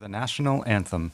The national anthem.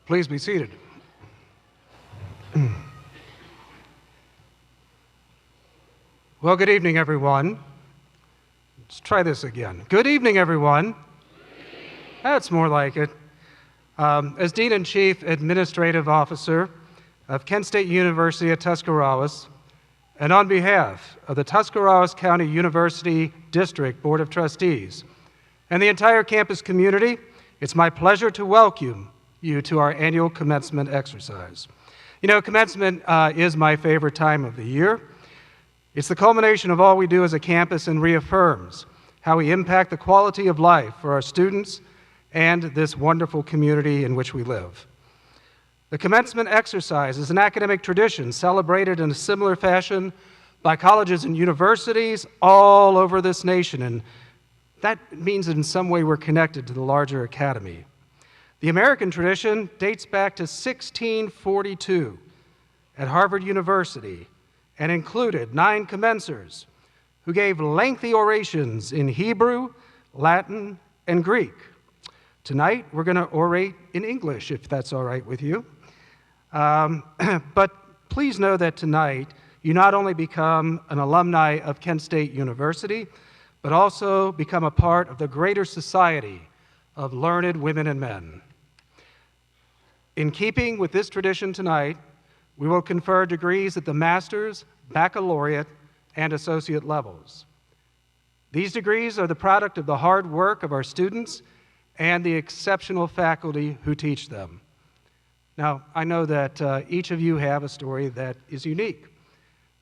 Please be seated. Well, good evening, everyone. Let's try this again. Good evening, everyone. That's more like it. As Dean and Chief Administrative Officer of Kent State University at Tuscarawas, and on behalf of the Tuscarawas County University District Board of Trustees and the entire campus community, it's my pleasure to welcome you to our annual commencement exercise. You know, commencement is my favorite time of the year. It's the culmination of all we do as a campus and reaffirms how we impact the quality of life for our students and this wonderful community in which we live. The commencement exercise is an academic tradition celebrated in a similar fashion by colleges and universities all over this nation, and that means that in some way we're connected to the larger academy. The American tradition dates back to 1642 at Harvard University and included 9 commencers who gave lengthy orations in Hebrew, Latin, and Greek. Tonight, we're going to orate in English, if that's all right with you. But please know that tonight, you not only become an alumni of Kent State University, but also become a part of the greater society of learned women and men. In keeping with this tradition tonight, we will confer degrees at the master's, baccalaureate, and associate levels. These degrees are the product of the hard work of our students and the exceptional faculty who teach them. Now, I know that each of you have a story that is unique.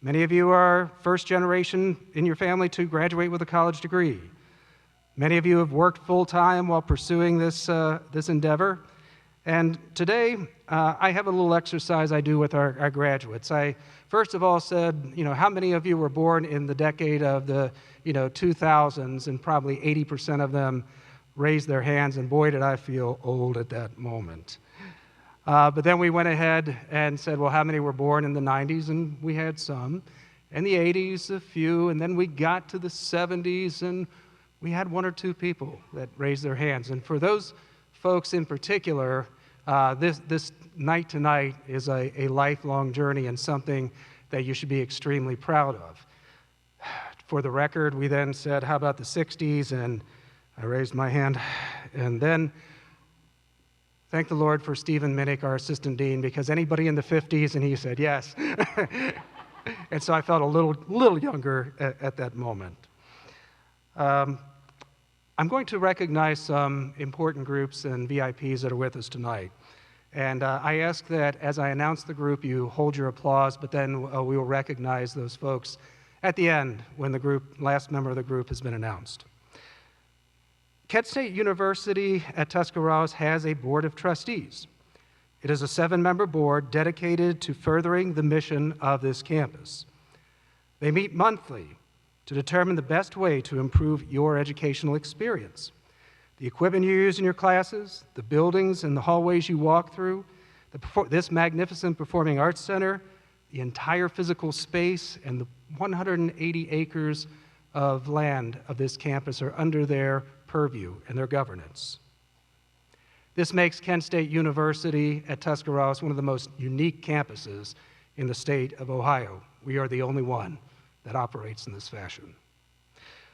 Many of you are first generation in your family to graduate with a college degree. Many of you have worked full-time while pursuing this endeavor. And today, I have a little exercise I do with our graduates. I first of all said, how many of you were born in the decade of the 2000s, and probably 80% of them raised their hands, and boy, did I feel old at that moment. But then we went ahead and said, well, how many were born in the 90s? And we had some. In the 80s, a few. And then we got to the 70s, and we had 1 or 2 people that raised their hands. And for those folks in particular, this night tonight is a lifelong journey and something that you should be extremely proud of. For the record, we then said, how about the 60s? And I raised my hand. And then thank the Lord for Stephen Minnick, our assistant dean, because anybody in the 50s, and he said yes. And so I felt a little younger at that moment. I'm going to recognize some important groups and VIPs that are with us tonight. And I ask that as I announce the group, you hold your applause, but then we will recognize those folks at the end when the last member of the group has been announced. Kent State University at Tuscarawas has a board of trustees. It is a 7-member board dedicated to furthering the mission of this campus. They meet monthly to determine the best way to improve your educational experience. The equipment you use in your classes, the buildings and the hallways you walk through, this magnificent performing arts center, the entire physical space, and the 180 acres of land of this campus are under their purview and their governance. This makes Kent State University at Tuscarawas one of the most unique campuses in the state of Ohio. We are the only one that operates in this fashion.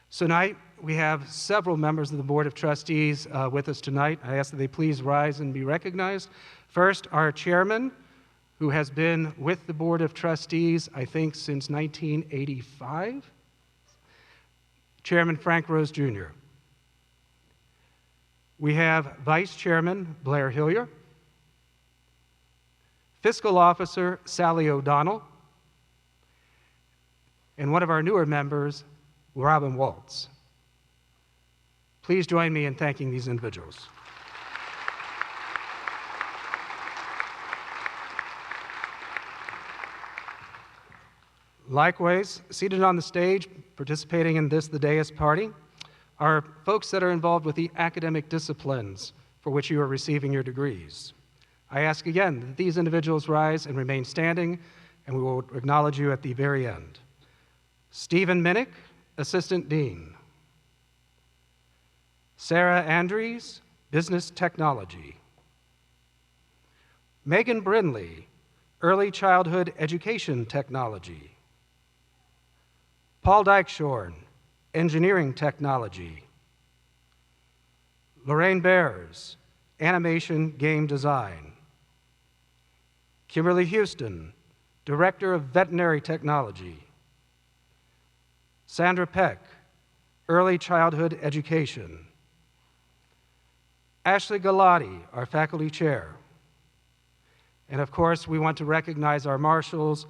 So tonight, we have several members of the Board of Trustees with us tonight. I ask that they please rise and be recognized. First, our chairman, who has been with the Board of Trustees, I think, since 1985, Chairman Frank Rose Jr. We have Vice Chairman Blair Hillier, Fiscal Officer Sally O'Donnell, and one of our newer members, Robin Waltz. Please join me in thanking these individuals. Likewise, seated on the stage, participating in this, the Deus Party, are folks that are involved with the academic disciplines for which you are receiving your degrees. I ask again that these individuals rise and remain standing, and we will acknowledge you at the very end. Stephen Minnick, Assistant Dean. Sarah Andrews, Business Technology. Megan Brindley, Early Childhood Education Technology. Paul Dykeshorn, Engineering Technology. Lorraine Bears, Animation Game Design. Kimberly Houston, Director of Veterinary Technology. Sandra Peck, Early Childhood Education. Ashley Galati, our faculty chair. And of course, we want to recognize our marshals,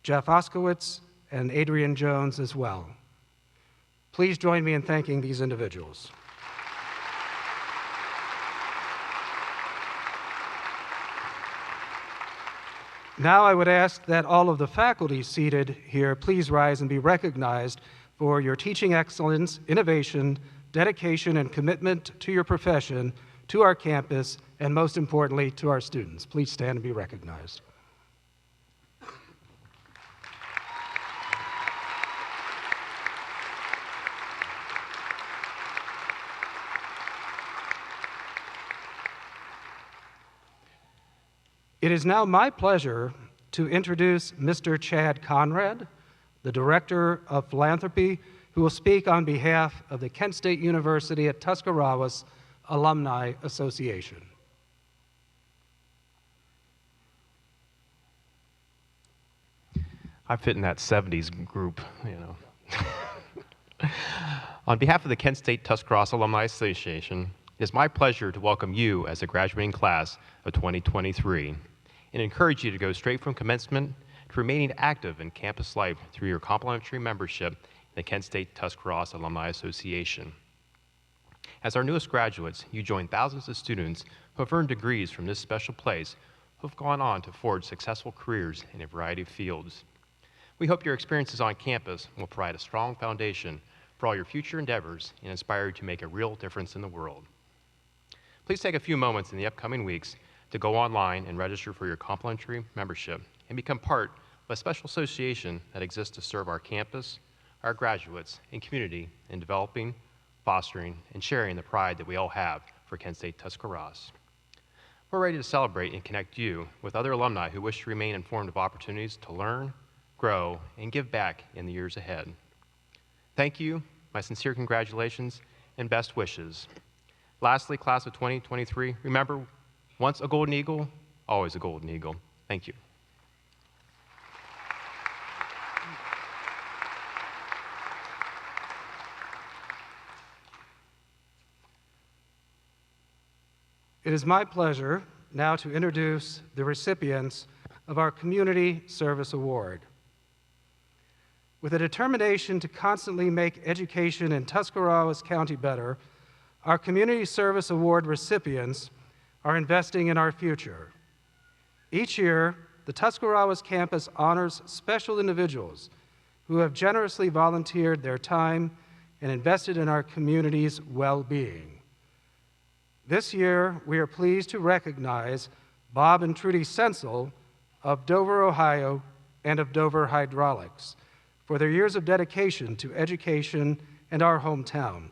Jeff Oskowitz and Adrian Jones as well. Please join me in thanking these individuals. Now I would ask that all of the faculty seated here please rise and be recognized for your teaching excellence, innovation, dedication, and commitment to your profession, to our campus, and most importantly, to our students. Please stand and be recognized. It is now my pleasure to introduce Mr. Chad Conrad, the Director of Philanthropy, who will speak on behalf of the Kent State University at Tuscarawas Alumni Association. I fit in that 70s group, you know. On behalf of the Kent State Tuscarawas Alumni Association, it is my pleasure to welcome you as a graduating class of 2023 and encourage you to go straight from commencement to remaining active in campus life through your complimentary membership in the Kent State Tuscarawas Alumni Association. As our newest graduates, you join thousands of students who have earned degrees from this special place who have gone on to forge successful careers in a variety of fields. We hope your experiences on campus will provide a strong foundation for all your future endeavors and inspire you to make a real difference in the world. Please take a few moments in the upcoming weeks to go online and register for your complimentary membership and become part of a special association that exists to serve our campus, our graduates, and community in developing, fostering, and sharing the pride that we all have for Kent State Tuscarawas. We're ready to celebrate and connect you with other alumni who wish to remain informed of opportunities to learn, grow, and give back in the years ahead. Thank you, my sincere congratulations, and best wishes. Lastly, class of 2023, remember, once a Golden Eagle, always a Golden Eagle. Thank you. It is my pleasure now to introduce the recipients of our Community Service Award. With a determination to constantly make education in Tuscarawas County better, our Community Service Award recipients are investing in our future. Each year, the Tuscarawas campus honors special individuals who have generously volunteered their time and invested in our community's well-being. This year, we are pleased to recognize Bob and Trudy Sensel of Dover, Ohio, and of Dover Hydraulics for their years of dedication to education and our hometown,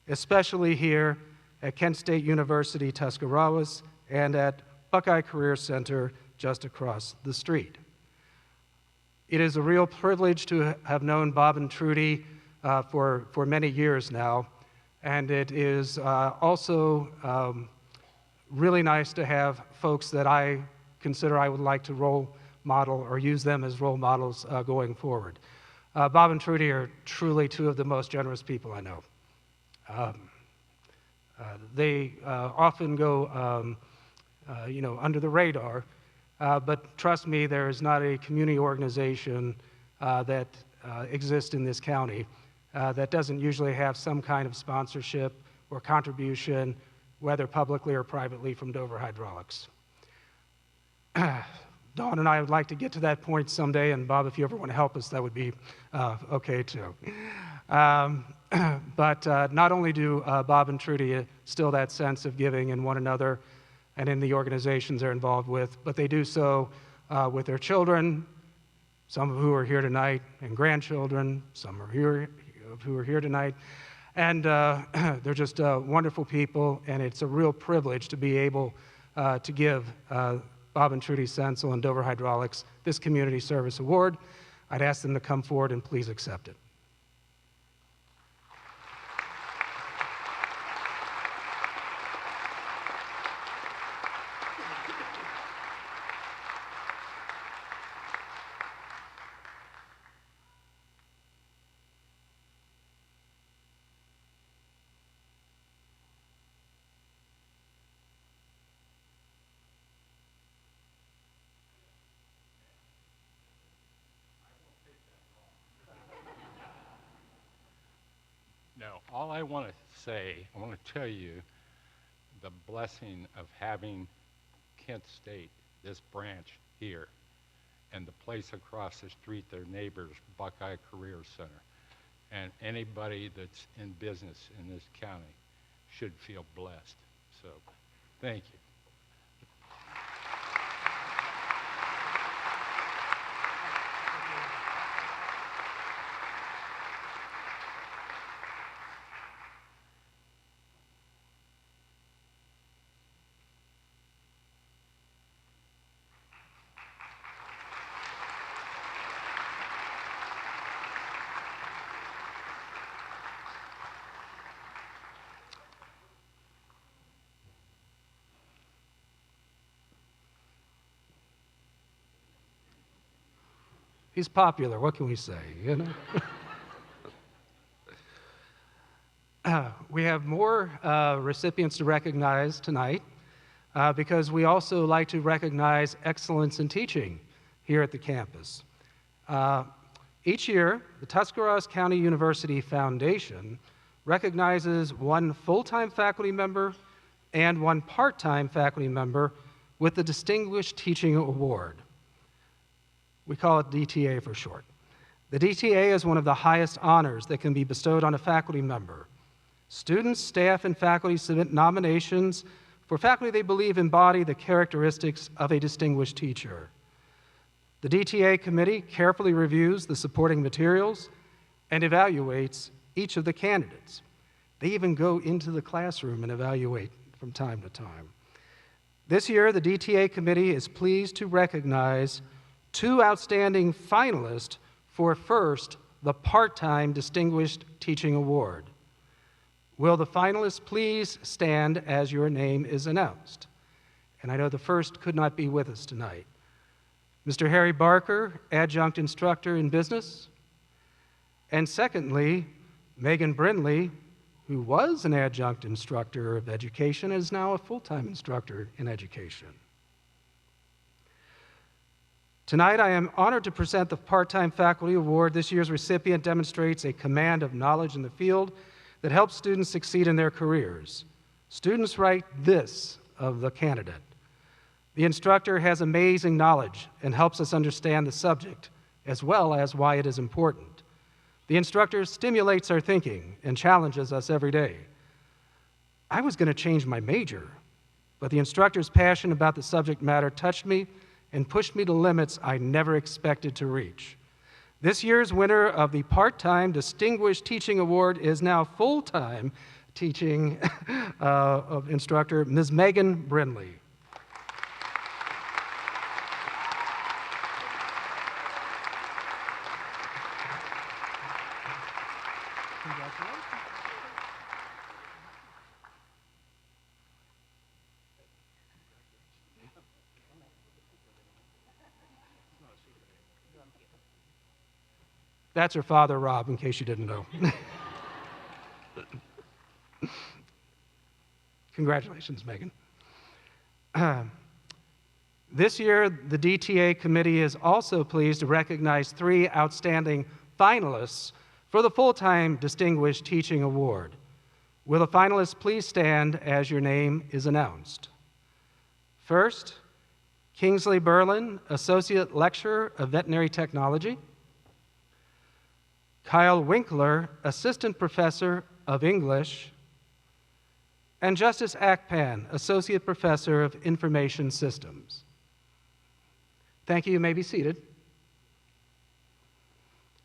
especially here at Kent State University, Tuscarawas, and at Buckeye Career Center just across the street. It is a real privilege to have known Bob and Trudy for many years now, and it is also really nice to have folks that I consider I would like to role model or use them as role models going forward. Bob and Trudy are truly two of the most generous people I know. They often go under the radar, but trust me, there is not a community organization that exists in this county that doesn't usually have some kind of sponsorship or contribution, whether publicly or privately, from Dover Hydraulics. Dawn and I would like to get to that point someday, and Bob, if you ever want to help us, that would be okay too. But not only do Bob and Trudy instill that sense of giving in one another and in the organizations they're involved with, but they do so with their children, some of who are here tonight, and grandchildren, some are here who are here tonight. And they're just wonderful people, and it's a real privilege to be able to give Bob and Trudy Sensel and Dover Hydraulics this Community Service Award. I'd ask them to come forward and please accept it. No, all I want to say, I want to tell you the blessing of having Kent State, this branch here, and the place across the street, their neighbors, Buckeye Career Center, and anybody that's in business in this county should feel blessed. So, thank you. He's popular, what can we say, you know? We have more recipients to recognize tonight because we also like to recognize excellence in teaching here at the campus. Each year, the Tuscarawas County University Foundation recognizes one full-time faculty member and one part-time faculty member with the Distinguished Teaching Award. We call it DTA for short. The DTA is one of the highest honors that can be bestowed on a faculty member. Students, staff, and faculty submit nominations for faculty they believe embody the characteristics of a distinguished teacher. The DTA committee carefully reviews the supporting materials and evaluates each of the candidates. They even go into the classroom and evaluate from time to time. This year, the DTA committee is pleased to recognize two outstanding finalists for first, the Part-Time Distinguished Teaching Award. Will the finalists please stand as your name is announced? And I know the first could not be with us tonight. Mr. Harry Barker, Adjunct Instructor in Business. And secondly, Megan Brindley, who was an Adjunct Instructor of Education, is now a full-time instructor in education. Tonight, I am honored to present the Part-Time Faculty Award. This year's recipient demonstrates a command of knowledge in the field that helps students succeed in their careers. Students write this of the candidate: the instructor has amazing knowledge and helps us understand the subject, as well as why it is important. The instructor stimulates our thinking and challenges us every day. I was going to change my major, but the instructor's passion about the subject matter touched me and pushed me to limits I never expected to reach. This year's winner of the Part-Time Distinguished Teaching Award is now full-time teaching instructor, Ms. Megan Brindley. That's her father, Rob, in case you didn't know. Congratulations, Megan. This year, the DTA committee is also pleased to recognize 3 outstanding finalists for the Full-Time Distinguished Teaching Award. Will the finalists please stand as your name is announced? First, Kingsley Berlin, Associate Lecturer of Veterinary Technology. Kyle Winkler, Assistant Professor of English, and Justice Akpan, Associate Professor of Information Systems. Thank you. You may be seated.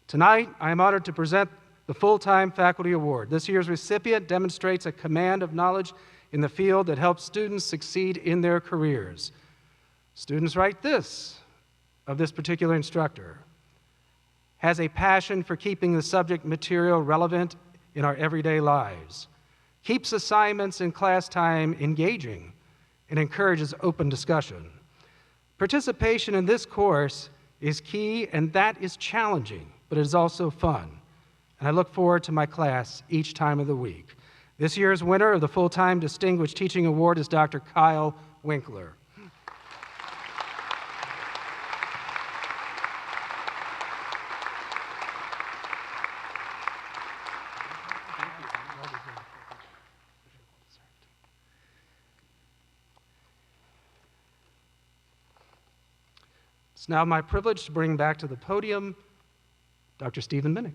Tonight, I am honored to present the Full-Time Faculty Award. This year's recipient demonstrates a command of knowledge in the field that helps students succeed in their careers. Students write this of this particular instructor: has a passion for keeping the subject material relevant in our everyday lives, keeps assignments and class time engaging, and encourages open discussion. Participation in this course is key, and that is challenging, but it is also fun. And I look forward to my class each time of the week. This year's winner of the Full-Time Distinguished Teaching Award is Dr. Kyle Winkler. It's now my privilege to bring back to the podium Dr. Stephen Minnick.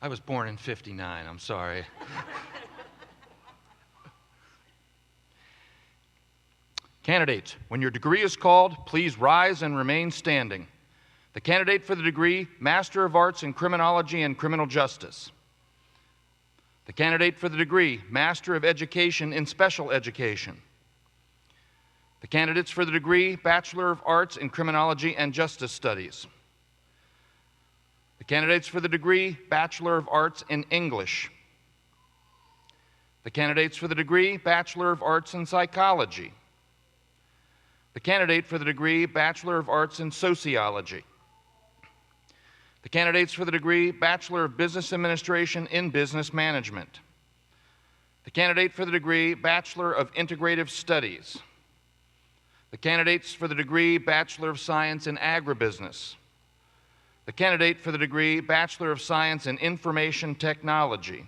I was born in '59, I'm sorry. Candidates, when your degree is called, please rise and remain standing. The candidate for the degree, Master of Arts in Criminology and Criminal Justice. The candidate for the degree, Master of Education in Special Education. The candidates for the degree, Bachelor of Arts in Criminology and Justice Studies. The candidates for the degree, Bachelor of Arts in English. The candidates for the degree, Bachelor of Arts in Psychology. The candidate for the degree, Bachelor of Arts in Sociology. The candidates for the degree, Bachelor of Business Administration in Business Management. The candidate for the degree, Bachelor of Integrative Studies. The candidates for the degree, Bachelor of Science in Agribusiness. The candidate for the degree, Bachelor of Science in Information Technology.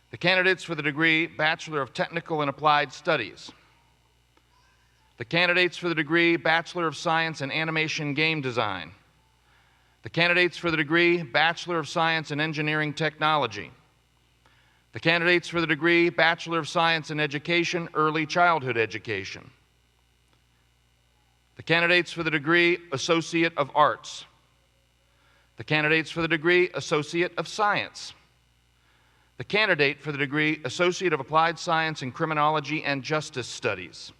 The candidates for the degree, Bachelor of Technical and Applied Studies. The candidates for the degree, Bachelor of Science in Animation Game Design. The candidates for the degree, Bachelor of Science in Engineering Technology. The candidates for the degree, Bachelor of Science in Education, Early Childhood Education. The candidates for the degree, Associate of Arts. The candidates for the degree, Associate of Science. The candidate for the degree, Associate of Applied Science in Criminology and Justice Studies.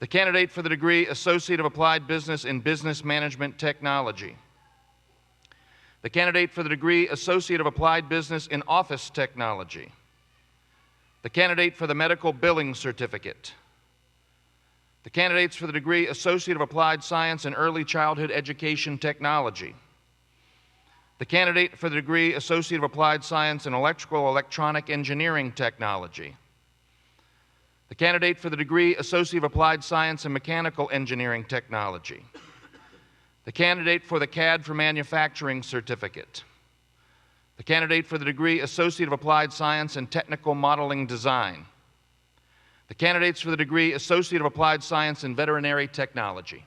The candidate for the degree, Associate of Applied Business in Business Management Technology. The candidate for the degree, Associate of Applied Business in Office Technology. The candidate for the Medical Billing Certificate. The candidates for the degree, Associate of Applied Science in Early Childhood Education Technology. The candidate for the degree, Associate of Applied Science in Electrical Electronic Engineering Technology. The candidate for the degree, Associate of Applied Science in Mechanical Engineering Technology. The candidate for the CAD for Manufacturing Certificate. The candidate for the degree Associate of Applied Science in Technical Modeling Design. The candidates for the degree Associate of Applied Science in Veterinary Technology.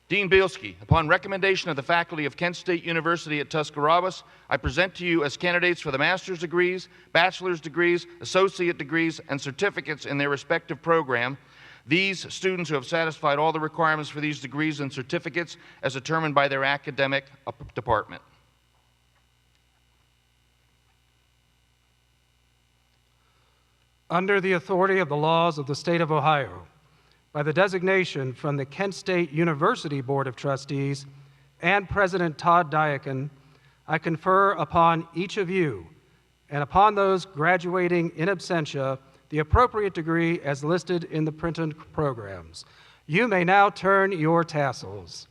Dean Bielski, upon recommendation of the faculty of Kent State University at Tuscarawas, I present to you as candidates for the master's degrees, bachelor's degrees, associate degrees, and certificates in their respective program, these students who have satisfied all the requirements for these degrees and certificates as determined by their academic department. Under the authority of the laws of the state of Ohio, by the designation from the Kent State University Board of Trustees and President Todd Diakin, I confer upon each of you and upon those graduating in absentia the appropriate degree as listed in the printed programs. You may now turn your tassels.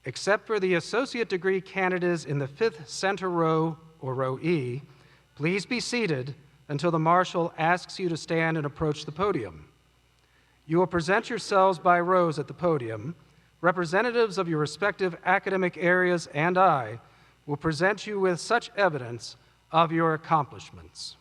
Except for the associate degree candidates in the fifth center row, or row E, please be seated until the marshal asks you to stand and approach the podium. You will present yourselves by rows at the podium. Representatives of your respective academic areas and I will present you with such evidence of your accomplishments.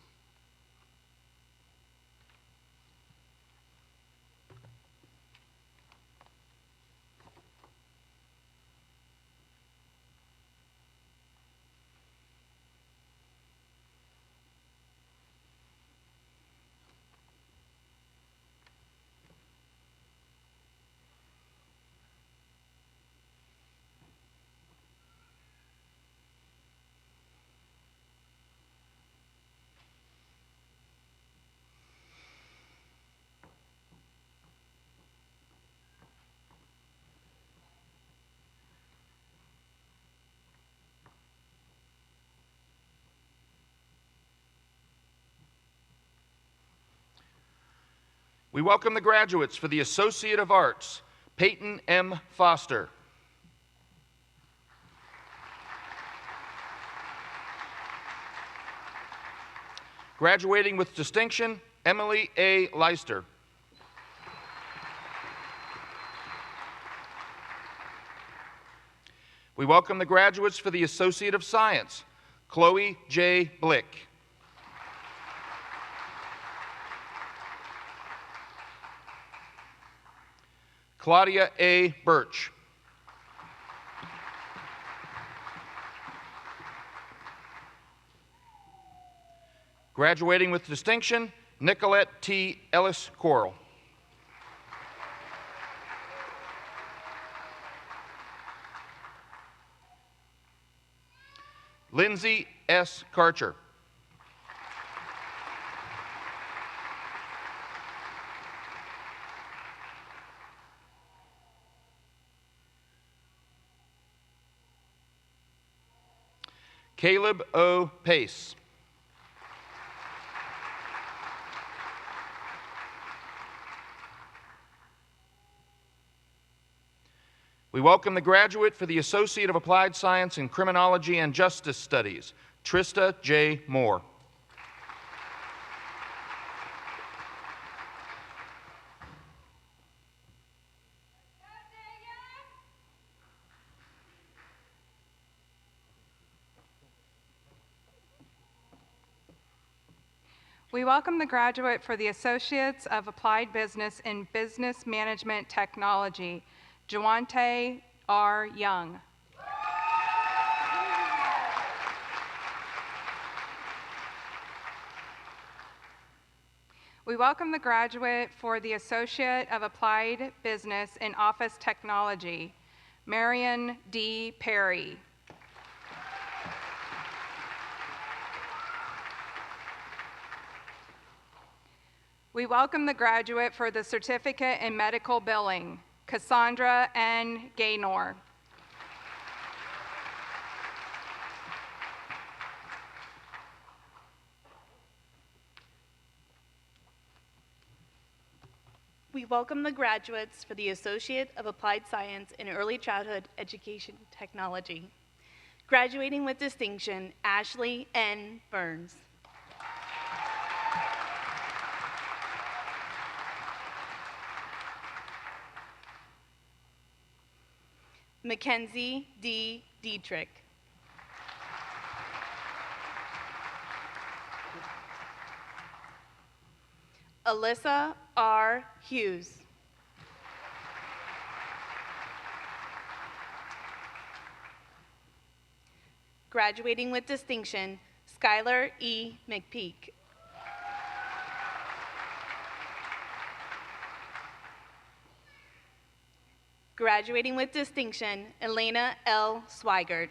We welcome the graduates for the Associate of Arts, Peyton M. Foster. Graduating with distinction, Emily A. Leister. We welcome the graduates for the Associate of Science, Chloe J. Blick. Claudia A. Birch. Graduating with distinction, Nicolette T. Ellis Coral. Lindsay S. Karcher. Caleb O. Pace. We welcome the graduate for the Associate of Applied Science in Criminology and Justice Studies, Trista J. Moore. We welcome the graduate for the Associates of Applied Business in Business Management Technology, Jawante R. Young. We welcome the graduate for the Associate of Applied Business in Office Technology, Marion D. Perry. We welcome the graduate for the Certificate in Medical Billing, Cassandra N. Gaynor. We We welcome the graduates for the Associate of Applied Science in Early Childhood Education Technology. Graduating with distinction, Ashley N. Burns. Mackenzie D. Dietrich. Alyssa R. Hughes. Graduating with distinction, Skylar E. McPeak. Graduating with distinction, Elena L. Swigert.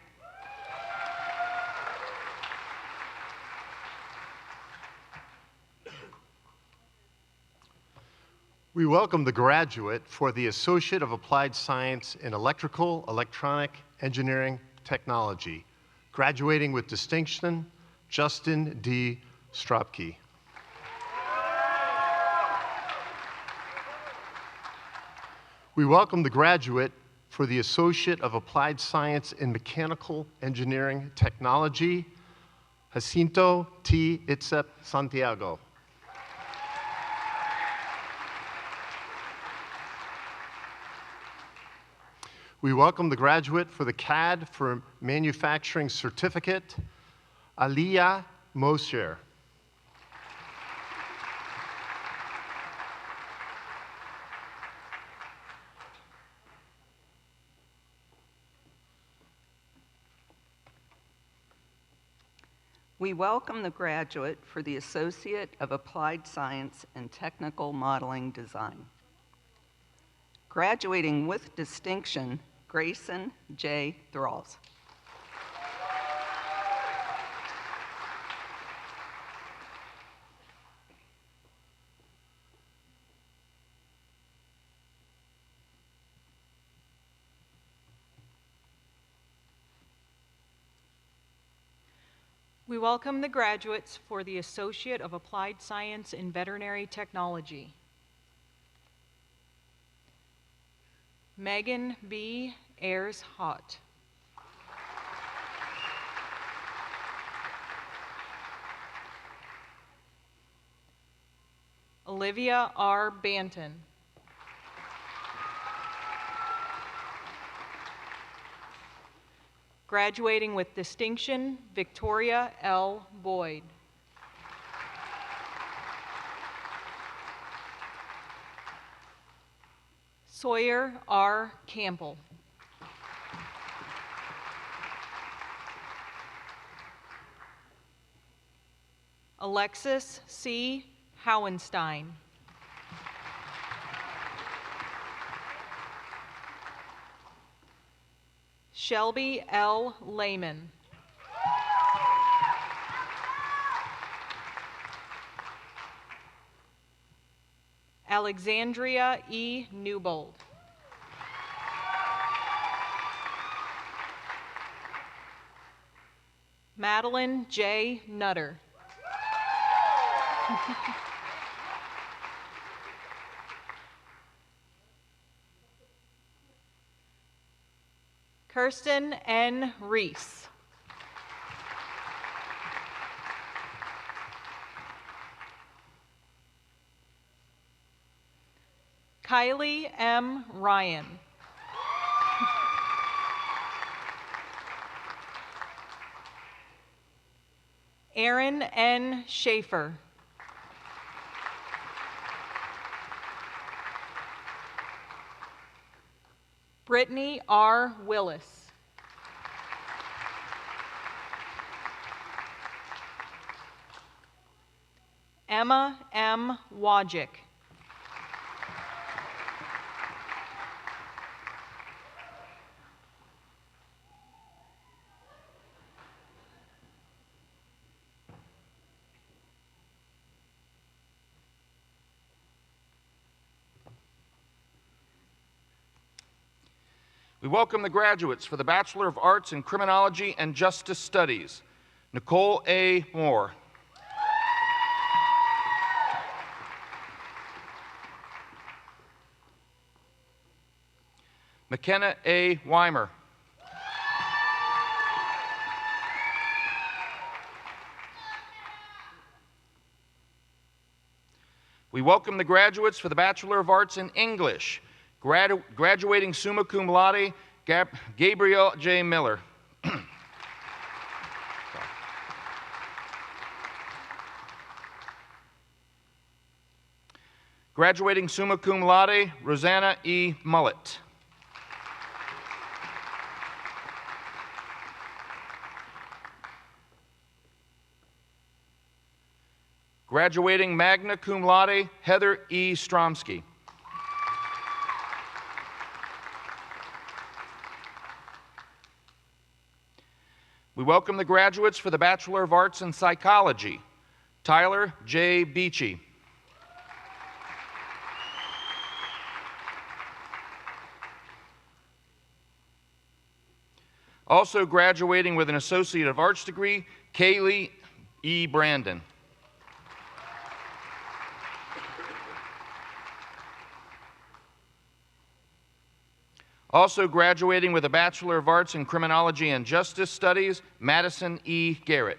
We welcome the graduate for the Associate of Applied Science in Electrical, Electronic, Engineering, Technology. Graduating with distinction, Justin D. Stropke. We welcome the graduate for the Associate of Applied Science in Mechanical Engineering Technology, Jacinto T. Itzep Santiago. We welcome the graduate for the CAD for Manufacturing Certificate, Aliyah Mosher. We welcome the graduate for the Associate of Applied Science in Technical Modeling Design. Graduating with distinction, Grayson J. Thralls. We welcome the graduates for the Associate of Applied Science in Veterinary Technology. Megan B. Ayers-Hott. Olivia R. Banton. Graduating with distinction, Victoria L. Boyd. Sawyer R. Campbell. Alexis C. Howenstein. Shelby L. Lehman. Alexandria E. Newbold. Madeline J. Nutter. Kirsten N. Reese. Kylie M. Ryan. Aaron N. Schaefer. Brittany R. Willis. Emma M. Wojcik. We welcome the graduates for the Bachelor of Arts in Criminology and Justice Studies, Nicole A. Moore. McKenna A. Weimer. We welcome the graduates for the Bachelor of Arts in English. Graduating summa cum laude, Gabriel J. Miller. Graduating summa cum laude, Rosanna E. Mullet. Graduating magna cum laude, Heather E. Stromsky. We welcome the graduates for the Bachelor of Arts in Psychology, Tyler J. Beachy. Also graduating with an Associate of Arts degree, Kaylee E. Brandon. Also graduating with a Bachelor of Arts in Criminology and Justice Studies, Madison E. Garrett.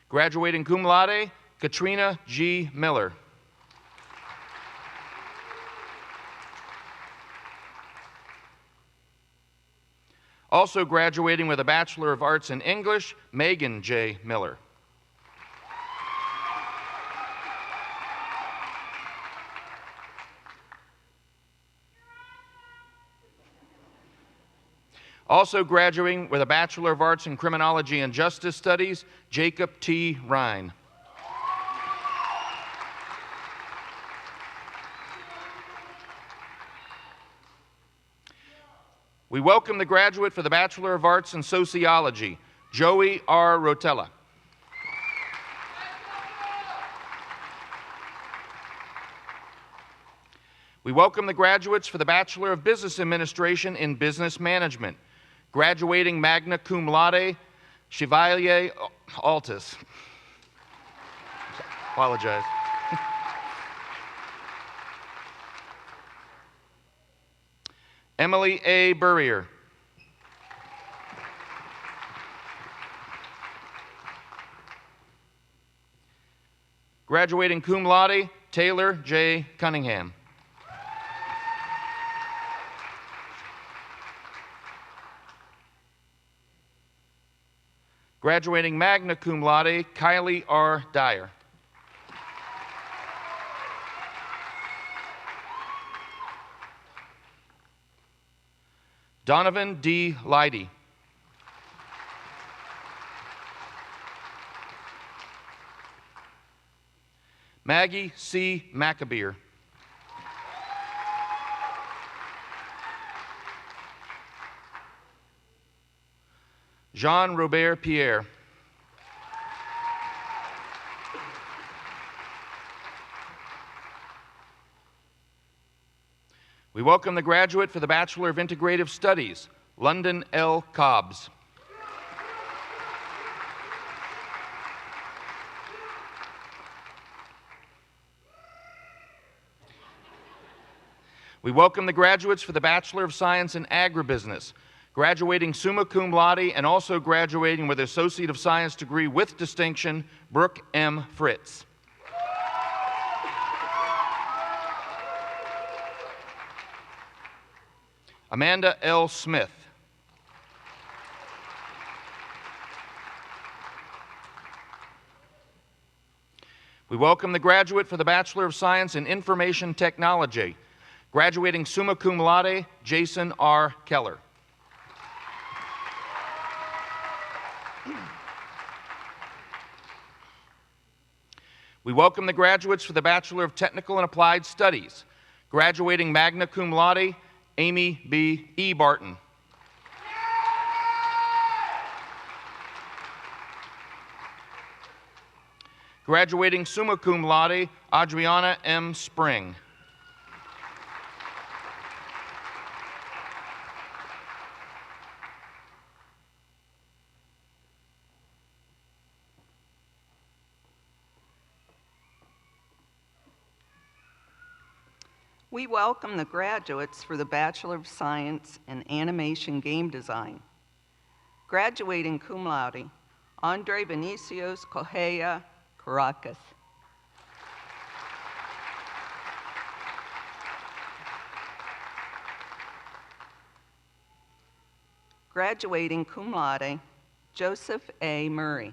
Graduating cum laude, Katrina G. Miller. Also graduating with a Bachelor of Arts in English, Megan J. Miller. Also graduating with a Bachelor of Arts in Criminology and Justice Studies, Jacob T. Rhine. We welcome the graduate for the Bachelor of Arts in Sociology, Joey R. Rotella. We welcome the graduates for the Bachelor of Business Administration in Business Management, graduating magna cum laude, Chevalier Altus. Apologize. Emily A. Burrier. Graduating cum laude, Taylor J. Cunningham. Graduating magna cum laude, Kylie R. Dyer. Donovan D. Leidy. Maggie C. Maccabeer. Jean Robert Pierre. We welcome the graduate for the Bachelor of Integrative Studies, London L. Cobbs. We welcome the graduates for the Bachelor of Science in Agribusiness, graduating summa cum laude and also graduating with an Associate of Science degree with distinction, Brooke M. Fritz. Amanda L. Smith. We welcome the graduate for the Bachelor of Science in Information Technology, graduating summa cum laude, Jason R. Keller. We welcome the graduates for the Bachelor of Technical and Applied Studies, graduating magna cum laude, Amy B. E. Barton. Graduating summa cum laude, Adriana M. Spring. We welcome the graduates for the Bachelor of Science in Animation Game Design. Graduating cum laude, Andre Vinicius Correa Caracas. Graduating cum laude, Joseph A. Murray.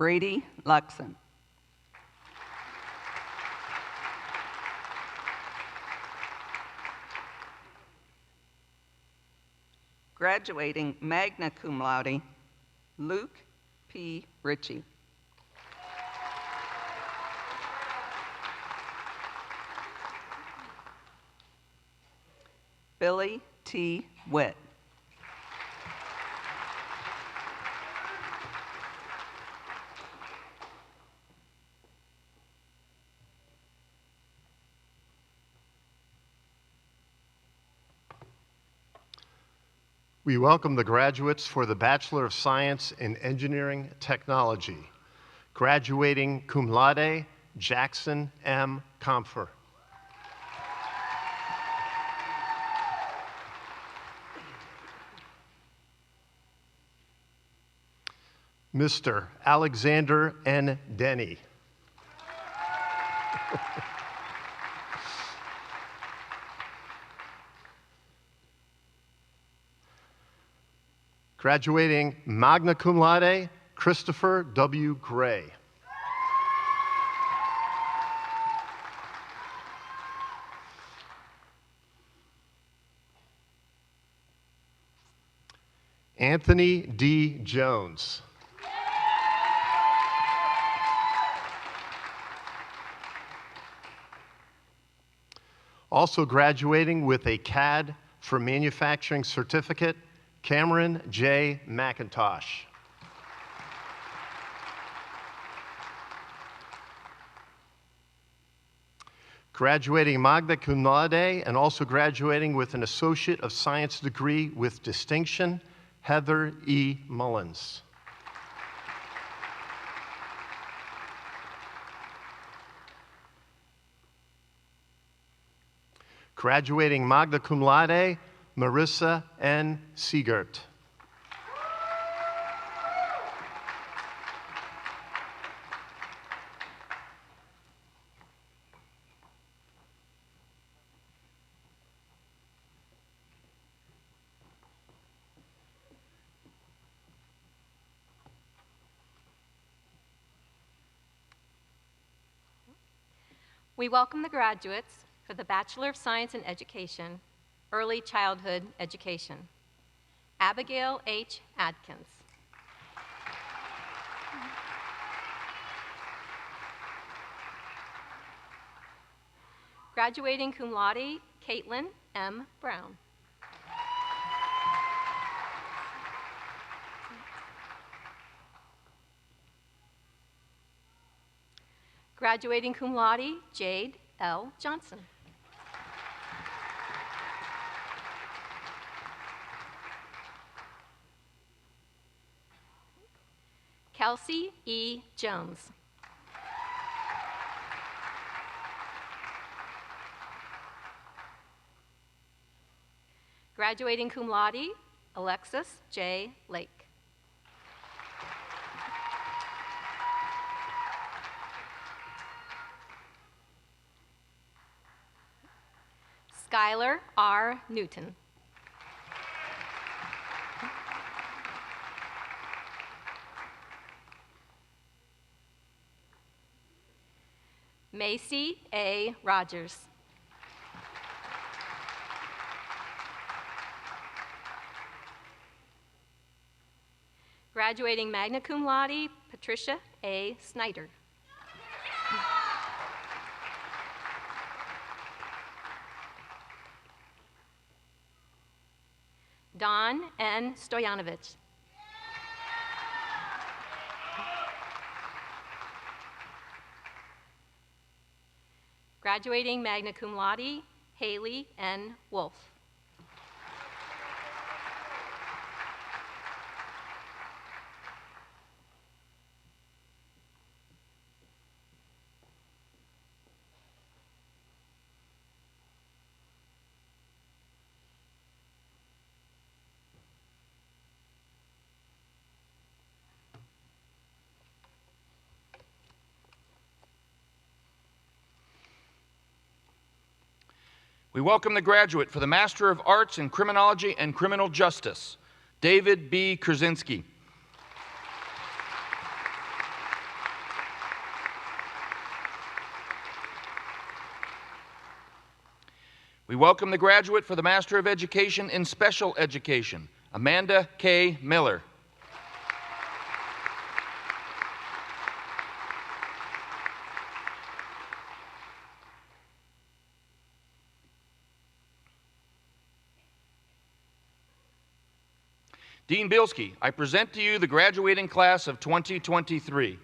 Brady Luxon. Graduating magna cum laude, Luke P. Ritchie. Billy T. Witt. We welcome the graduates for the Bachelor of Science in Engineering Technology. Graduating cum laude, Jackson M. Comfer. Mr. Alexander N. Denny. Graduating magna cum laude, Christopher W. Gray. Anthony D. Jones. Also graduating with a CAD for Manufacturing certificate, Cameron J. McIntosh. Graduating magna cum laude and also graduating with an Associate of Science degree with distinction, Heather E. Mullins. Graduating magna cum laude, Marissa N. Siegert. We welcome the graduates for the Bachelor of Science in Education, Early Childhood Education. Abigail H. Adkins. Graduating cum laude, Caitlin M. Brown. Graduating cum laude, Jade L. Johnson. Kelsey E. Jones. Graduating cum laude, Alexis J. Lake. Skylar R. Newton. Macy A. Rogers. Graduating magna cum laude, Patricia A. Snyder. Don N. Stoyanovich. Graduating magna cum laude, Haley N. Wolf. We welcome the graduate for the Master of Arts in Criminology and Criminal Justice, David B. Krasinski. We welcome the graduate for the Master of Education in Special Education, Amanda K. Miller. Dean Bilski, I present to you the graduating class of 2023.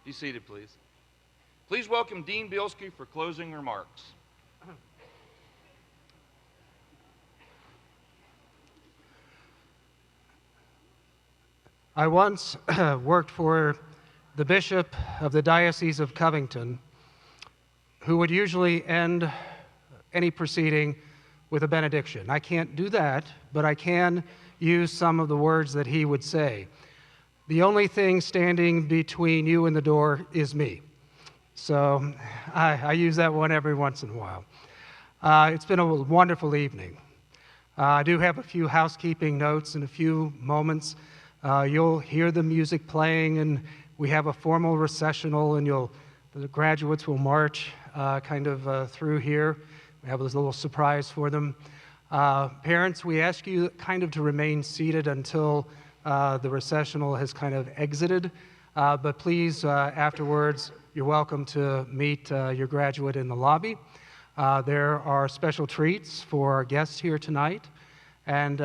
Be seated, please. Please welcome Dean Bilski for closing remarks. I once worked for the Bishop of the Diocese of Covington, who would usually end any proceeding with a benediction. I can't do that, but I can use some of the words that he would say. The only thing standing between you and the door is me. So I use that one every once in a while. It's been a wonderful evening. I do have a few housekeeping notes in a few moments. You'll hear the music playing, and we have a formal recessional, and the graduates will march through here. We have this little surprise for them. Parents, we ask you to remain seated until the recessional has exited, but please, afterwards, you're welcome to meet your graduate in the lobby. There are special treats for our guests here tonight, and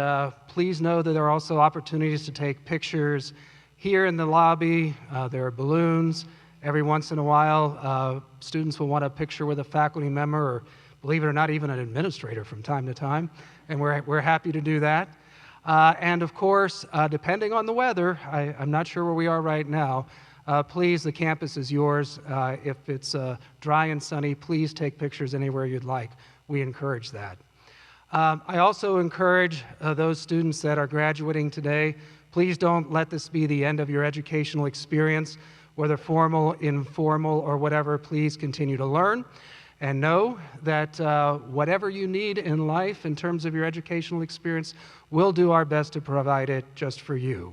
please know that there are also opportunities to take pictures here in the lobby. There are balloons. Every once in a while, students will want a picture with a faculty member, or believe it or not, even an administrator from time to time, and we're happy to do that. And of course, depending on the weather, I'm not sure where we are right now, please, the campus is yours. If it's dry and sunny, please take pictures anywhere you'd like. We encourage that. I also encourage those students that are graduating today, please don't let this be the end of your educational experience, whether formal, informal, or whatever. Please continue to learn. And know that whatever you need in life in terms of your educational experience, we'll do our best to provide it just for you.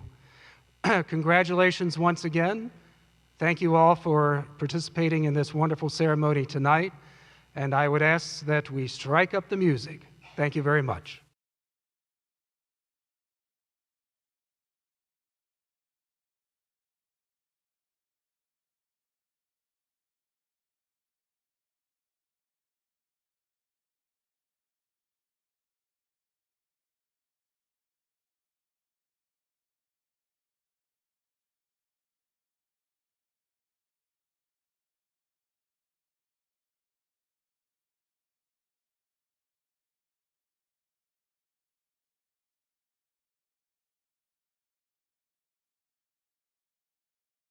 Congratulations once again. Thank you all for participating in this wonderful ceremony tonight. And I would ask that we strike up the music. Thank you very much.